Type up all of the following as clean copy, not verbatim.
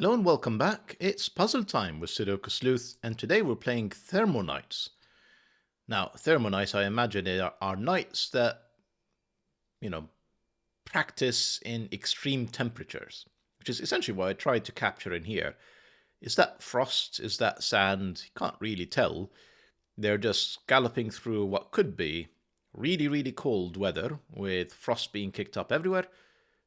Hello and welcome back. It's puzzle time with Sudoku Sleuth, and today we're playing Thermonights. Now, Thermonights, I imagine, are knights that, practice in extreme temperatures, which is essentially what I tried to capture in here. Is that frost? Is that sand? You can't really tell. They're just galloping through what could be really, really cold weather with frost being kicked up everywhere,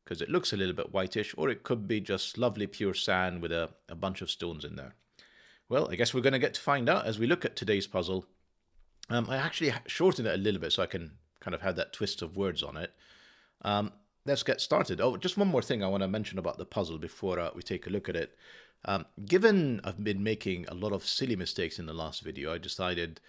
because it looks a little bit whitish, or it could be just lovely pure sand with a bunch of stones in there. Well, I guess we're going to get to find out as we look at today's puzzle. I actually shortened it a little bit so I can kind of have that twist of words on it. Let's get started. Oh, just one more thing I want to mention about the puzzle before we take a look at it. Given I've been making a lot of silly mistakes in the last video, I decided,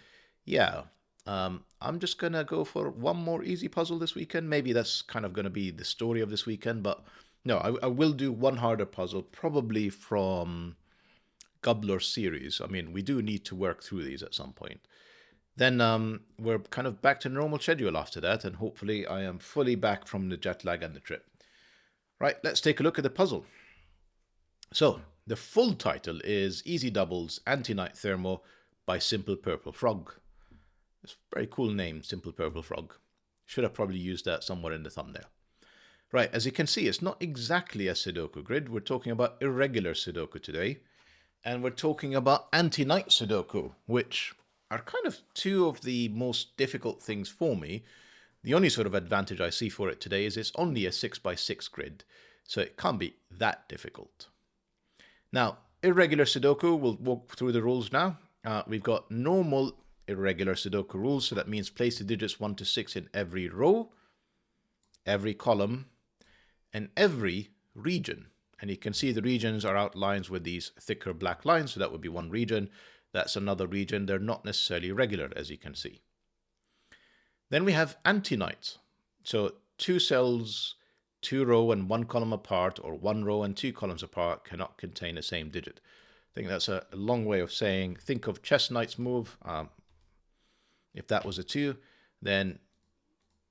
I'm just going to go for one more easy puzzle this weekend. Maybe that's kind of going to be the story of this weekend, but no, I will do one harder puzzle, probably from Gobbler series. I mean, we do need to work through these at some point. Then we're kind of back to normal schedule after that, and hopefully I am fully back from the jet lag and the trip. Right, let's take a look at the puzzle. So, the full title is Easy Doubles AntiknightThermo by SimplePurpleFrog. It's a very cool name, SimplePurpleFrog. Should have probably used that somewhere in the thumbnail. Right, as you can see, it's not exactly a Sudoku grid. We're talking about irregular Sudoku today. And we're talking about anti-night Sudoku, which are kind of two of the most difficult things for me. The only sort of advantage I see for it today is it's only a 6x6 grid, so it can't be that difficult. Now, irregular Sudoku, we'll walk through the rules now. We've got normal irregular Sudoku rules, so that means place the digits 1 to 6 in every row, every column, and every region. And you can see the regions are outlined with these thicker black lines, so that would be one region. That's another region. They're not necessarily regular, as you can see. Then we have anti-night. So 2 cells, 2 row and 1 column apart, or 1 row and 2 columns apart cannot contain the same digit. I think that's a long way of saying, think of chess knight's move. If that was a 2, then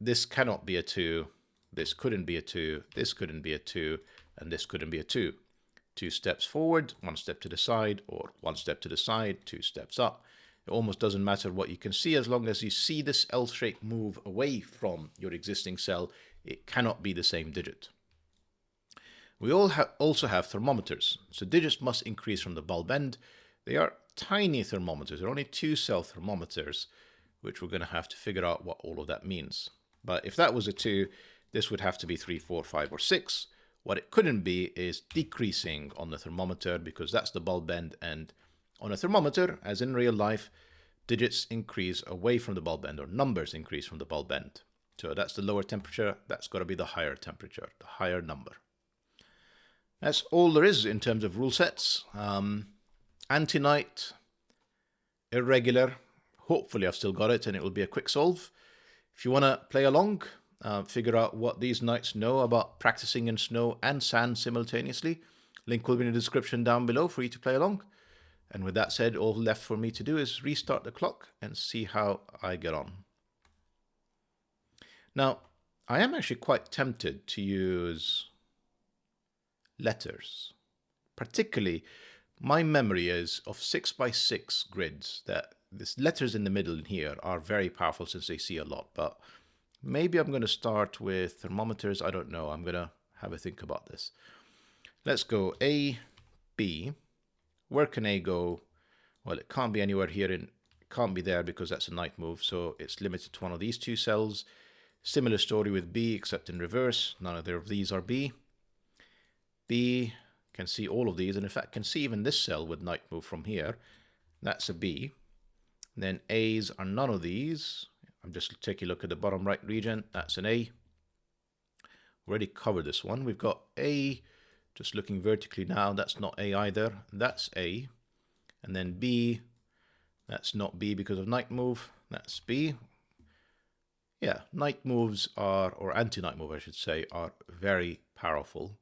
this cannot be a 2, this couldn't be a 2, this couldn't be a 2, and this couldn't be a 2. 2 steps forward, 1 step to the side, or 1 step to the side, 2 steps up. It almost doesn't matter what you can see, as long as you see this L-shape move away from your existing cell, it cannot be the same digit. We also have thermometers, so digits must increase from the bulb end. They are tiny thermometers, they're only 2 cell thermometers, which we're going to have to figure out what all of that means. But if that was a 2, this would have to be 3, 4, 5, or 6. What it couldn't be is decreasing on the thermometer, because that's the bulb end, and on a thermometer, as in real life, digits increase away from the bulb end, or numbers increase from the bulb end. So that's the lower temperature, that's got to be the higher temperature, the higher number. That's all there is in terms of rule sets. Anti-night, irregular. Hopefully I've still got it and it will be a quick solve. If you want to play along, figure out what these knights know about practicing in snow and sand simultaneously, link will be in the description down below for you to play along. And with that said, all left for me to do is restart the clock and see how I get on. Now, I am actually quite tempted to use letters. Particularly, my memory is of 6x6 grids that these letters in the middle here are very powerful since they see a lot, but maybe I'm going to start with thermometers. I don't know. I'm going to have a think about this. Let's go A, B. Where can A go? Well, it can't be anywhere here. It can't be there because that's a knight move, so it's limited to one of these 2 cells. Similar story with B, except in reverse. None of these are B. B can see all of these, and in fact can see even this cell with knight move from here. That's a B. Then A's are none of these. I'm just taking a look at the bottom right region. That's an A. Already covered this one. We've got A, just looking vertically now. That's not A either. That's A. And then B, that's not B because of knight move. That's B. Yeah, knight moves are, or anti-knight move I should say, are very powerful.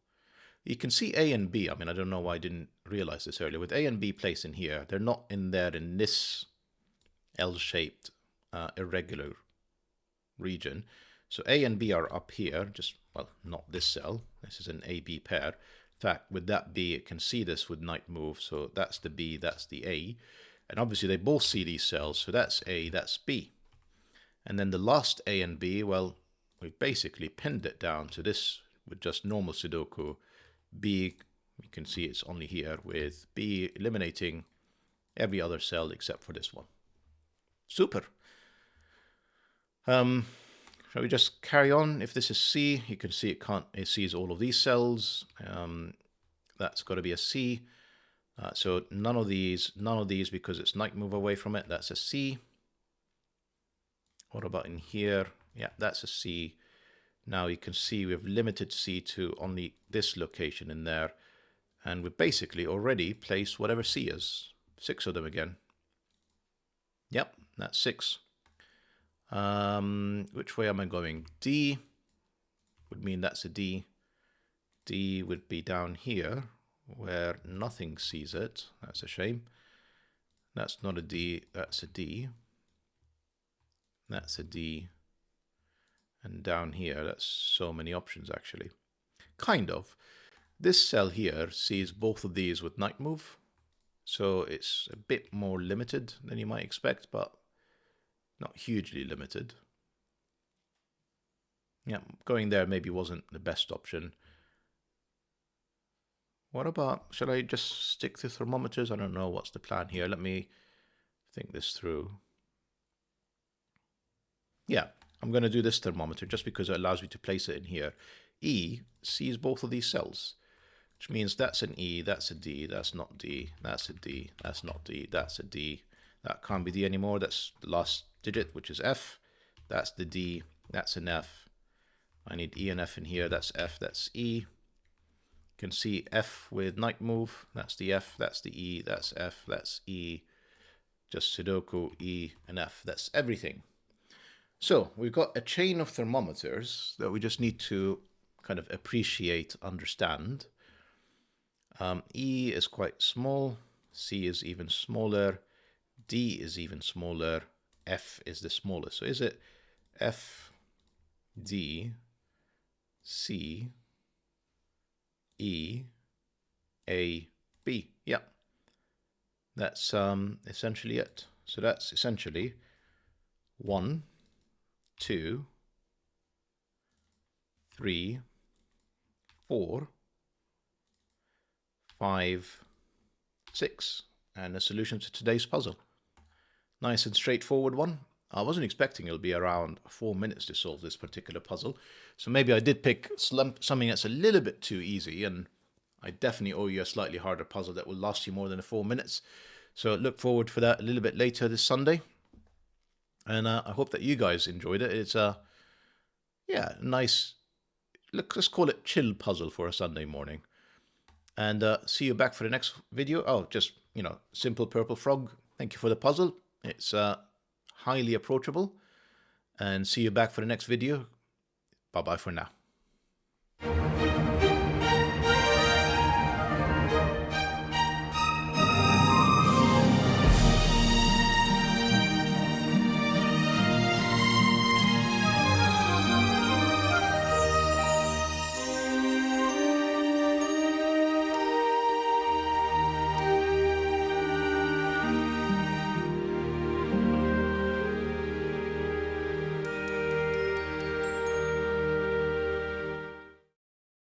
You can see A and B. I mean, I don't know why I didn't realize this earlier. With A and B placed in here, they're not in there in this L-shaped irregular region. So A and B are up here, just, well, not this cell. This is an AB pair. fact, with that B, it can see this with night move. So that's the B, that's the A. And obviously they both see these cells. So that's A, that's B. And then the last A and B, well, we've basically pinned it down to this with just normal Sudoku. B, you can see it's only here, with B eliminating every other cell except for this one. Super. Shall we just carry on? If this is C, you can see it sees all of these cells. That's got to be a C. So none of these because it's night move away from it. That's a C. What about in here? Yeah, that's a C. Now you can see we've limited C to only this location in there. And we've basically already placed whatever C is. 6 of them again. Yep, that's 6. Which way am I going? D would mean that's a D. D would be down here where nothing sees it. That's a shame. That's not a D, that's a D. That's a D. And down here, that's so many options actually. Kind of. This cell here sees both of these with night move. So it's a bit more limited than you might expect, but not hugely limited. Yeah, going there maybe wasn't the best option. What about, shall I just stick to thermometers? I don't know what's the plan here. Let me think this through. Yeah, I'm going to do this thermometer just because it allows me to place it in here. E sees both of these cells, which means that's an E, that's a D, that's not D, that's a D, that's not D, that's a D. That can't be D anymore. That's the last digit, which is F. That's the D, that's an F. I need E and F in here. That's F, that's E. You can see F with night move. That's the F, that's the E, that's F, that's E. Just Sudoku, E and F. That's everything. So we've got a chain of thermometers that we just need to kind of appreciate, understand. E is quite small. C is even smaller. D is even smaller. F is the smallest. So is it F, D, C, E, A, B? Yeah. That's essentially it. So that's essentially 1, 2, 3, 4, 5, 6, and a solution to today's puzzle. Nice and straightforward one. I wasn't expecting it'll be around 4 minutes to solve this particular puzzle, so maybe I did pick something that's a little bit too easy, and I definitely owe you a slightly harder puzzle that will last you more than 4 minutes. So look forward for that a little bit later this Sunday. And I hope that you guys enjoyed it. It's a, yeah, nice, let's call it chill puzzle for a Sunday morning. And see you back for the next video. Oh, just, SimplePurpleFrog. Thank you for the puzzle. It's highly approachable. And see you back for the next video. Bye-bye for now.